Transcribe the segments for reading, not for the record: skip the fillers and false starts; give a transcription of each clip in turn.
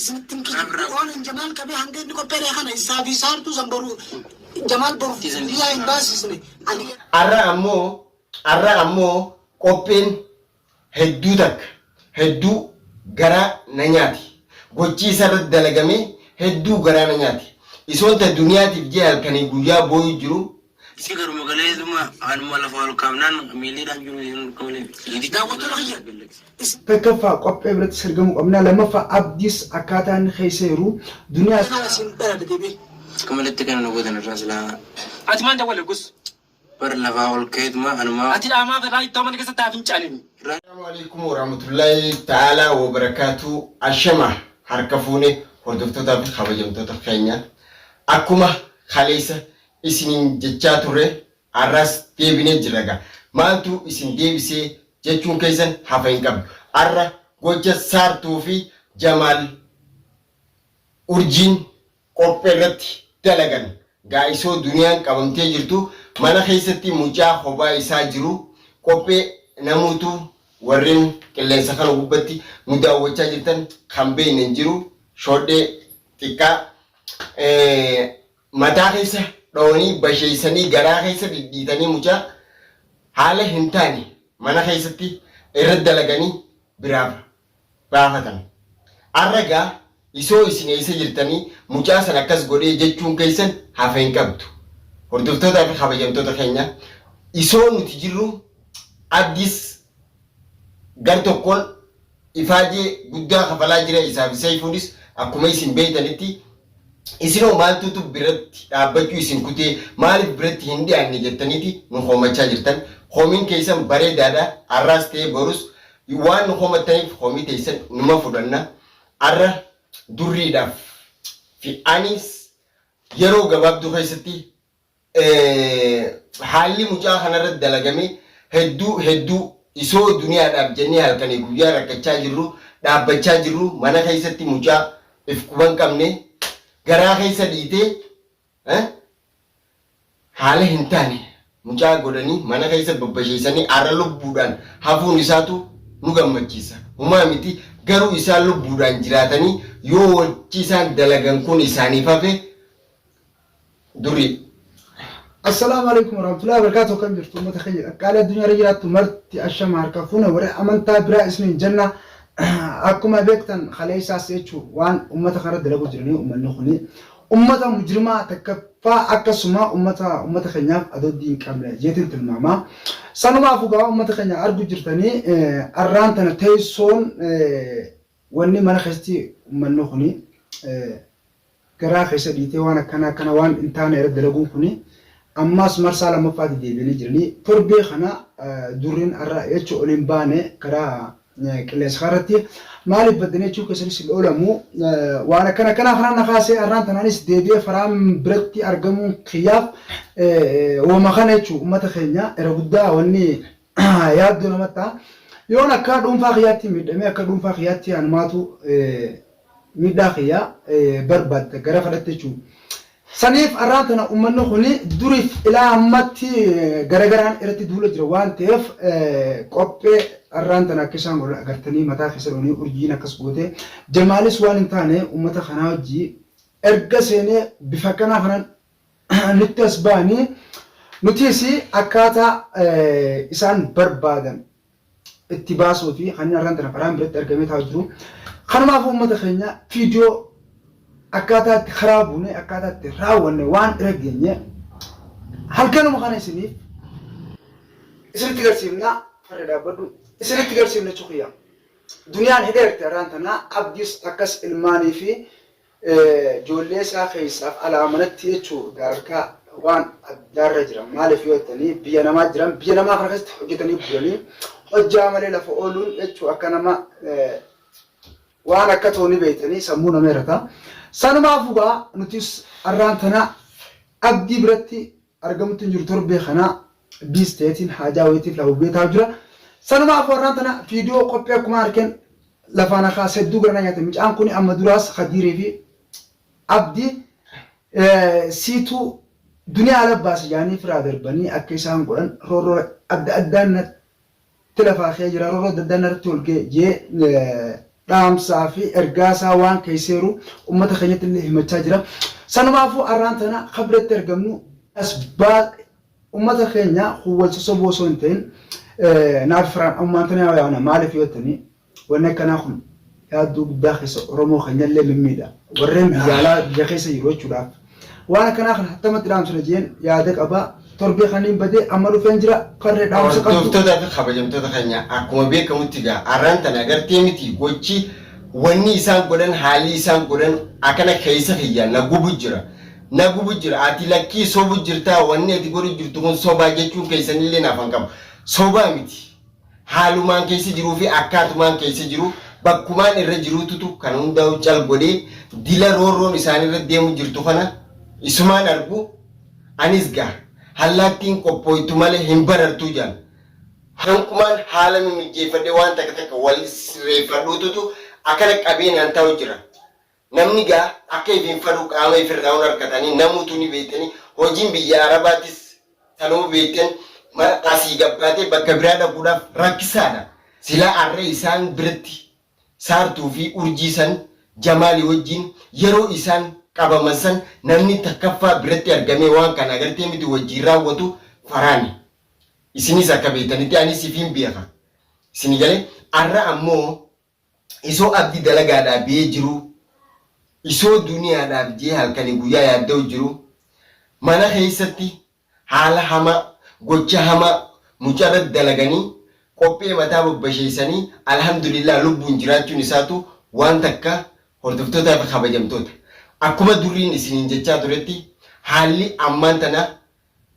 اسمتم كي أون جمال كبي هنگين نكو بيري خانا إسافي سارتو زنبرو جمال برو يا إنباس اسمي أرى أمو قوبين هدو غرا نانياتي gochi sarat dalagame heddu garana nyati isonta duniyati jehal kani guya boy jiru sigaru magaleeduma aan mala faal kamnan milida juru kole da wato lahiya تكفى قب إبرة سرقم قمنا لما فأبديس أكاتان خيسيرو دنيا أنا سنبرا دقيبي كملت كان نقودنا الرجل أتمان ده ولا قص بر لفاول كيد ما أنا ما أتي الأمام ده راي تمن كذا تعرفين تعلمي السلام عليكم ورحمة الله تعالى وبركاته الشمع harkafuune hordoftoota fi kabajamtoota keenya akkuma khaleessa isinin jechaa turre arras deebinee jirra maaltu isin deebisee jechuun keessan hafa hin qabdu arra gocha saartuu fi jamaal urjiin qophee irratti dalagan gaa'isoo duniyaan qabamtee jirtu mana keessatti mucaa kophaa isaa jiru qophee namuutu warreen qilleensa kana gubbatti nu daawwachaa jirtan kan beeknen jiru shoodhee xiqqaa mataa keessa dhoonii basheessanii garaa keessa dhidhiitanii mucaa haala hin taane mana keessatti irratti dalaganii biraaf baafatan. Arragaa isoo isin eessa jirtanii mucaa san akkas godhee jechuun keessan hafa hin qabdu. Hordoftootaa fi kabajamtoota keenya isoo nuti jirru addis gar tokkon ifaajee guddaa kafalaa jira isaaf Saifuunis akkuma isin beeytanitti isinoo maaltutu biratti dhaabbachuu isin kutee maaliif biratti hin dhiyaanne jettaniiti nu hoomachaa jirtan hoomiin keessan bareedaadha arraas ta'ee borus waan nu hoomattaniif hoomii teessan numa fudhanna arra durriidhaaf fi anis yeroo gabaabduu keessatti haalli mucaa kanarratti dalagame hedduu isoo duniyaadhaaf jennee halkanii guyyaa rakkachaa jirru dhaabbachaa jirru mana keessatti mucaa if quban qabne garaa keessa dhiitee haala hin taane mucaa godhanii mana keessa babbasheessanii arra lubbuudhaan hafuun isaatu nu gammachiisa. Humaa miti garuu isaan lubbuudhaan jiraatanii yoo wajji isaan dalagan kun isaaniif hafe durii. السلام عليكم ورحمة الله وبركاته. كم جرتوا متخيل قال الدنيا رجعت مرتي الشمع كفونا ورا أمانتا برا اسمي الجنة أكما بيكتن خليسا سيتشو وان أمتا خرد لابو جرني نخني أمتا مجرمة تكفى أكسما أمتا خنياف أدو الدين كاملة جيتن تلماما سنما فوقا أمتا خنيا أرجو جرتني أرانتنا تيسون واني مانا خستي نخني كرا خيسا ديتي وانا كان وان انتانا يرد لابو خني أماس مرسالة مفاتي دي بني جرني تربي خنا دورين الرأي يتشو أولمباني كرا كليس خارتي مالي بدني تشو كسرس الأولمو وأنا كنا خنا نخاسي أران تنانيس دي بي فرام برتي أرقمون خياف وما خنا يتشو أمتا خينيا إرابودا واني يادو نمتا يونا كاد أمفاقياتي مدامي كاد أمفاقياتي أنماتو مداخيا برباد كرا خلت تشو سنيف أرانتنا أمنا خوني دوريف إلى أمتي غرغران إرتي دولة جوان تيف قبة أرانتنا كيسان قول أغرتني متى خسروني أرجينا كسبوته جمال سوان انتاني أمتا خناو جي إرقسيني بفكنا خنان نتسباني نتيسي أكاتا إسان بربادن اتباسو في خاني أرانتنا فرام برد أرقمي تاجرو خنما فو أمتا خينيا فيديو أكادت خرابوني أكادت راوني وان رجيني هل كانوا مخاني سنيف إسرت تقرسيمنا فردا بدو إسرت تقرسيمنا شوخيا دنيا هدير ترانتنا أبديس أكس الماني في جوليسا خيساف على عملت تيجو داركا وان دار رجرا مالي فيوتني بيانما جرام بيانما خرجت حجتني بياني حجاملي لفؤولون يجو أكنما وانا كتوني بيتني سمونا ميرتا سنما فوقا نتيس أرانتنا أبدي برتي أرقمت نجر تربي خنا بيستيتين حاجة ويتيف له بيت هجرة سنما فوقا أرانتنا فيديو قبيا كماركن لفانا خاسد دوغرنا يتمج أنكوني أما دراس خديري في أبدي سيتو دنيا على باس يعني فرادر بني أكيسان قرن رورو أدان تلفا خيجرا رورو ددان رتولك جي dhaamsaa fi ergaasaa waan keesseeru uummata keenyatti illee himachaa jira. Sanumaafuu arraan tana kabreetti argamnu asbaa uummata keenya huwwalcha soboo osoo hin ta'in naaf firaan ammaan tana yaana maaliif yoo ta'ani wanni akkanaa kun yaadduu guddaa keessa Oromoo keenya illee mimmiidha. Warreen biyya keessa jiru jechuudhaaf. Waan akkanaa kana hattamatti dhaamsina jeen yaada qabaa. Torbee kaniin badee amma dhufeen jira qarree dhaamsa qabdu. Hordoftoota fi kabajamtoota keenya akkuma beekamutti egaa arraan tana agartee miti gochi wanni isaan godhan haalli isaan godhan akkana keessa kiyyaa na gubu jira ati lakkii sobu jirtaa wanni ati godhu jirtu kun sobaa jechuun keessanillee naafan qaba. Sobaa miti haalumaan keessa jiruu fi akkaatumaan keessa jiru bakkumaan irra jiruutu kan hundaa'u cal godhee dila roorroon isaanirra deemu jirtu kana isumaan argu anis gaa. Hallattiin qophooytu malee hin barartuu jaan. Hanqumaan haala mimijjeeffadhee waan takka wal reeffadhuutu akkana qabeenyaan ta'u jira. Namni gaa akka ifin fadhu qaama ifirraa harkatanii namuutu ni beektanii hojiin biyya Arabaattis tanuu beektan asii gabbaatee bakka biraa dhaquudhaaf rakkisaadha. Silaa arree isaan biratti saartuu fi urjii san Jamaalii wajjin yeroo isaan qabaman san namni takkaffaa biratti argamee waan kana agartee miti wajjin raawwatu faraani. Isinis akka beektanitti anis ifin beeka. Isini galee arra ammoo isoo abdii dalagaadhaa biyee jiru isoo duniyaadhaaf jee halkanii guyyaa yaadda'u jiru mana keessatti haala hama gocha hama mucarra dalaganii qophee mataa bobbasheessanii alhamdulillah lubbuun jiraachuun isaatu waan takka hordoftoota fi kabajamtoota. Akkuma duriin isiniin jechaa turetti haalli ammaan tana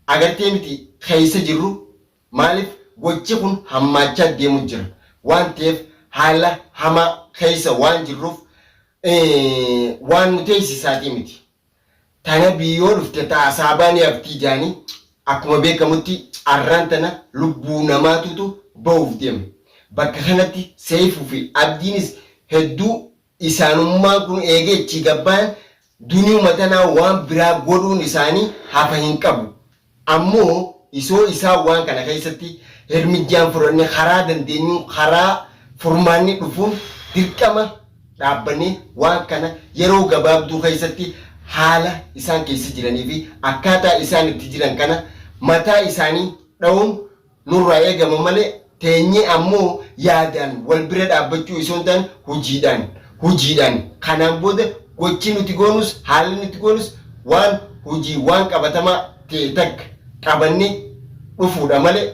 agartee miti keessa jirru maaliif gochi kun hammaachaa deemu jira waan ta'eef haala hama keessa waan jirruuf waan nuti eessisaatii miti. Tana biyyoo dhufte taasaa baanii abdii jaanii akkuma beekamutti arraan tana lubbuu namaatutu ba'uuf deema. Bakka kanatti seefuu fi abdiinis hedduu isaanummaan kun eegeechi gabbaan Duniuma tanaa waan biraa godhuun isaanii hafa hin qabu. Ammoo isoo isaa waan kana keessatti hirmijjaan furannee karaa dandeenyu karaa furmaanni dhufuun dirqama dhaabbannee waan kana yeroo gabaabduu keessatti haala isaan keessa jiranii fi akkaataa isaan itti jiran kana mataa isaanii dha'uun nurraa eegama malee teenyee ammoo yaadaan wal bira dhaabbachuu isoo hin taane hojiidhaan kanaan booda gochi nuti goonus haalli nuti goonus waan hojii waan qabatamaa ta'e takka qabannee dhufuudha malee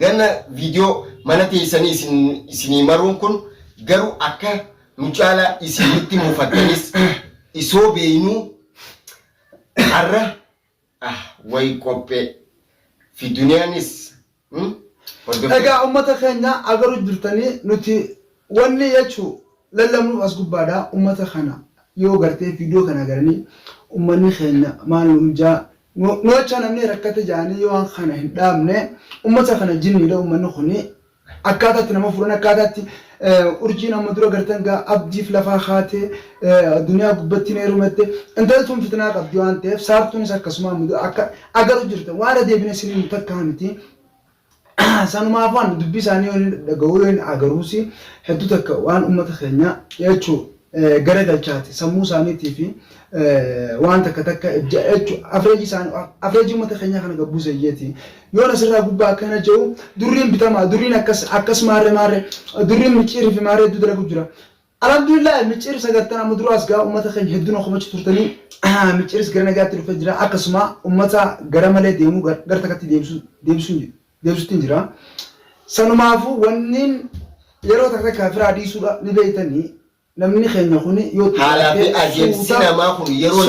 ganna viidiyoo mana teessanii isinii maruun kun garuu akka nu caalaa isinitti muufattanis isoo beeynuu har'a wayi qophee fi duniyaanis egaa uummata keenya agaruu jirtanii nuti wanni jechuu lallabnuuf as gubbaadhaa uummata kana yoo gartee viidiyoo kana agaranii uummanni keenya maal hunjaa nocha namni rakkate jaanii yoo waan kana hin dhaabne uummata kana jinniidha uummanni kuni akkaataatti nama furan akkaataatti urjii nama dura gartan gaa abdiif lafaa kaatee duniyaa gubbatti ne rumette intaltuun fitnaa qabdi waan ta'eef saartuunis akkasuma akka agaru jirta waan deebine siniin takkaa miti. Sanumaaf waan dubbii isaanii yoo dhaga'uun agaruusi hedduu takka waan uummata keenya jechuu gara galchaati sammuu isaaniitii fi waan takka jechuu afreejii uummata keenya kana gabbuusa iyyeeti yoo asirraa gubbaa akkana jiru durriin bitamaa durriin akkas maarre durriin micciirii fi maarree hedduu dalagu jira. Alhamdulillah micciirii sagantaan amma duraas gaa uummata keenya hedduun okomachi turtanii micciiris gara nagaatti dhufee jira akkasuma uummata gara malee deemuu gara takkatti deebisuutiin jira. Sanumaafu wanniin yeroo takka firaa dhiisuudha ni beeytanii namni keenya kuni yoo haala fi ajeemsi namaa kun yeroo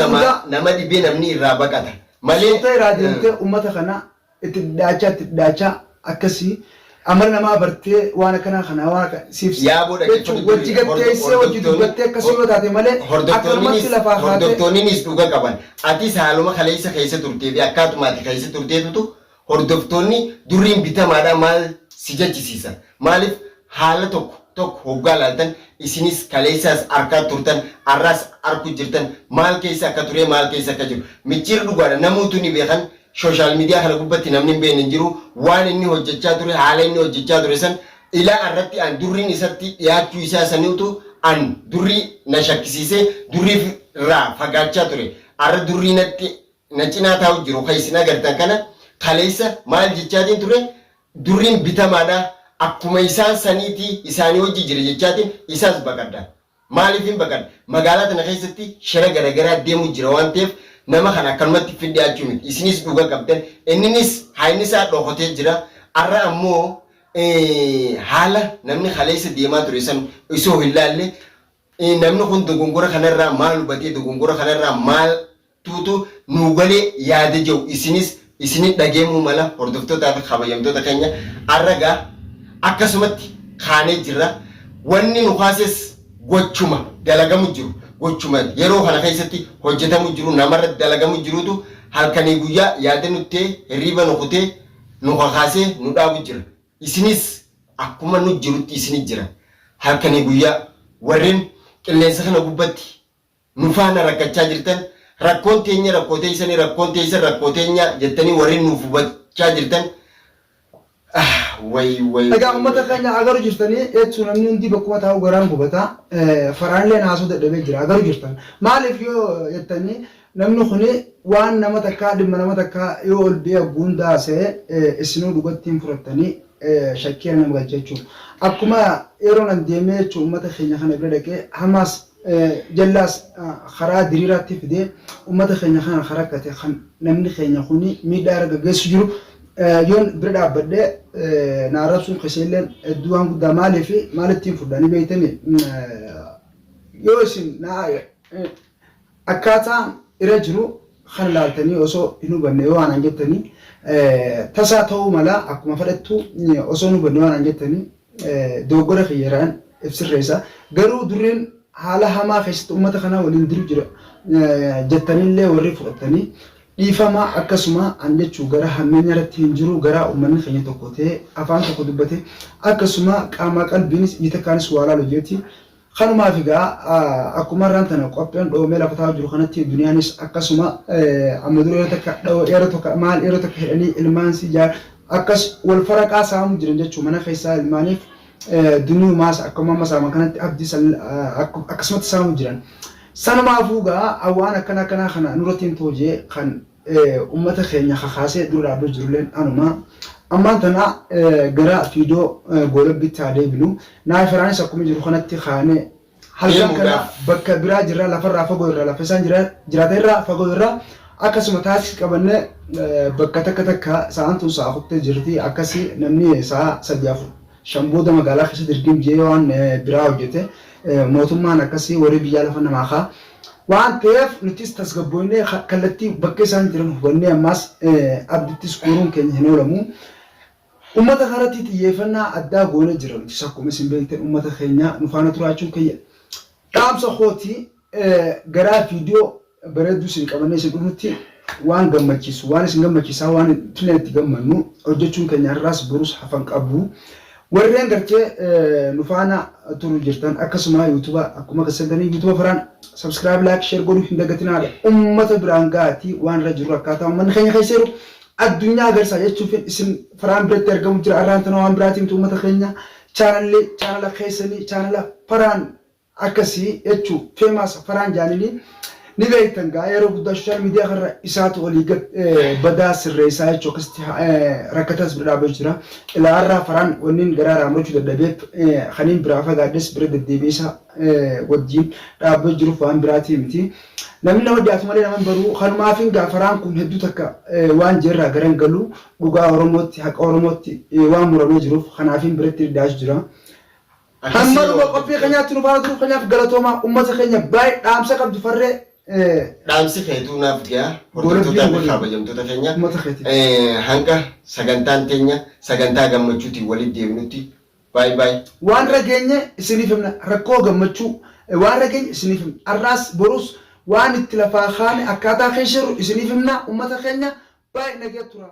nama dhibee namni irraa baqata malee irraa deemtee uummata kana itti daachaa akkasii amala namaa bartee waan akkanaa kana waan siif wajji gatteessee wajji dubbattee akkasii yoo taate malee akkanumatti lafaa kaatee hordoftoonnis dhuga qaban atis haaluma kaleessa keessa turtee fi akkaatumaatti keessa turteetu hordoftoonni durriin bitamaadha maal si jechisiisa maaliif haala tokko hoggaa laaltan isinis kaleessaas arkaa turtan arraas arku jirtan maal keessa akka ture maal keessa akka jiru micciir dhugaadha namoota ni beekan social media kana gubbatti namni hin beekne jiru waan inni hojjechaa ture haala inni hojjechaa ture san إلى أردت أن درين إساتي ياتو إسا سنيوتو أن دري نشكسيسي دري را فقاتشا تري أرد دري نتنا تاو جرو خيسنا قرطان كان خليسا مال جيشاتين تري درين بيتا مادا أكما إسان سنيتي إساني وجي جري جيشاتين إساس بقادا مالي فين بقاد مقالات نخيستي شرق رقرا ديمو جروان تيف نما خانا كلمة في دي أجمد إسنيس دوغا كابتن إنيس هاينيسا روخوتي جرا أرى أمو حالا نمني خليس ديما تريسان إسو هلالي نمني خون دوغنغورا خنرا مال باتي دوغنغورا خنرا مال توتو نوغالي ياد جو إسنيس داجيمو مالا هردفتو تافي خبايمتو تكينيا أرغا أكاسمت خاني جرا واني نخاسس gochuma dalagamu jiru gochuma yeroo kana keessatti hojjetamu jiru namarra dalagamu jirutu halkanii guyyaa yaada nuttee hirriba nukutee nu kakaasee nu dhaabu jira isinis akkuma nu jirutti isinis jira halkanii guyyaa warreen qilleensa kana gubbatti nu faana rakkachaa jirtan rakkoon teenya rakkootee isanii rakkoon teessan rakkooteenya jettanii warreen nuuf hubachaa jirtan way egaa ummata keenya agaru jirtanii eetu namni hundi bakkuma taa'u garaan gubata faraanlee naasuu dadhabee jira agaru jirtan maaliif yoo jettanii namni kuni waan nama takkaa dhimma nama takkaa yoo ol bi'a guundaasee isinuu dhugattiin fudhattanii shakkii nama galcha jechuudha akkuma yeroo nan deemee jechuun ummata keenya kana bira dhaqee hamaas jallaas karaa diriiraatti fidee ummata keenya kana karakkate kan namni keenya kuni miidhaa irra gaggeessu jiru yoon bira dhaabbadhee naarabsuun keessa du'aan guddaa maaliif maalittiin fudhanii beeytanii yoo isin akkaataan irra jiru kan laaltanii osoo hin hubanne yoo aanan jettanii tasaa ta'uu mala akkuma fedhattu osoo hin hubanne yoo aanan jettanii dogoggora xiyyeeraan ibsirreessa garuu dureen haala hamaa keessatti uummata kanaa waliin diru jira jettaniillee warri fudhatanii dhiifama akkasuma an jechuu gara hammeenya irratti hin jiru gara uummanni keenya tokko ta'e afaan tokko dubbate akkasuma qaama qalbiinis ija kaanis waa laalu jeeti kanumaaf egaa akkuma irraan tana qopheen dhoomee lafa taa'aa jiru kanatti duniyaanis akkasuma amma dura yeroo takka yeroo tokko maal yeroo takka hidhanii ilmaansi jaar akkas wal faraqaa saamu jiran jechuu mana keessaa ilmaaniif duniyuu maas akkuma amma saama kanatti abdii akkasumatti saamu jiran sanumaafuu gaa awwaan akkana kana nurrattiin toojee kan ummata keenya kakaasee dura dhaabbatu jirulleen anuma ammaan tana gara fiidoo goolabbitti haa deebinu naaf firaanis akkuma jiru kanatti kaanee halkan kana bakka biraa jirra lafarraa fagoo irra lafa isaan jiraata irraa fagoo irraa akkasuma taasisi qabannee bakka takka sa'aantuun sa'a kuttee jirti akkasii namni sa'a 3-4 booda magaalaa keessatti ergim jee waan biraa hojjete mootummaan akkasii warri biyyaa lafa namaa kaa waan ta'eef nutis tasgabboonnee kallattii bakka isaan jiran hubannee ammaas abdittis guuruun keenya hin oolamu ummata kanatti xiyyeeffannaa addaa goone jira nutis akkuma isin beektan ummata keenya nu faana turaachuun keenya dhaamsa kooti garaa fiidiyoo bareedduu isin qabannee isin dhufnutti waan gammachiisu waan isin gammachiisaa waan itti gammannu hojjechuun keenya har'aas borus hafan qabu warreen gartee nu faana turu jirtan akkasuma yuutuuba akkuma kasantanii yuutuuba faraan subscribe like share godhuu hin dagatinaadha ummata biraan gaati waan irra jiru akkaataa uummanni keenya keesseeru addunyaa agarsiisa jechuuf isin faraan biratti argamu jira arraan tana waan biraatiin uummata keenya chaanala keessanii chaanala faraan akkasii jechuu famous faraan jaalini ni beektan gaa yeroo guddaa social media kanarra isaatu walii badaa sirreessaa jechuu akkasitti rakkatas bira dhaabachuu jira ilaarraa faraan wanniin garaa raamachuu dadhabeef kaniin biraa fagaaddes bira deddeebiisa wajjiin dhaabbachuu jiruuf waan biraatii miti namni nama dhiyaatu malee nama baruu kanumaafin gaa faraan kun hedduu takka waan jeerraa garan galu dhugaa oromootti haqa oromootti waan muramee jiruuf kanaafin biratti dhiyaachuu jira hamma dhuga qophii keenyaatti nu faana turuuf keenyaaf galatoomaa uummata keenya baay'ee dhaamsa qabdu farree dhaamsi feetuu naaf gaa hordoftoota fi kabajamtoota keenya hanga sagantaan teenya sagantaa gammachuutiin walitti deebinutti baay'ee waan rageenye isiniif himna rakkoo gammachuu waan rageenye isiniif himna arraas borus waan itti lafaa kaane akkaataa keessa jiru isiniif himna uummata keenya baay'ee nagee tura.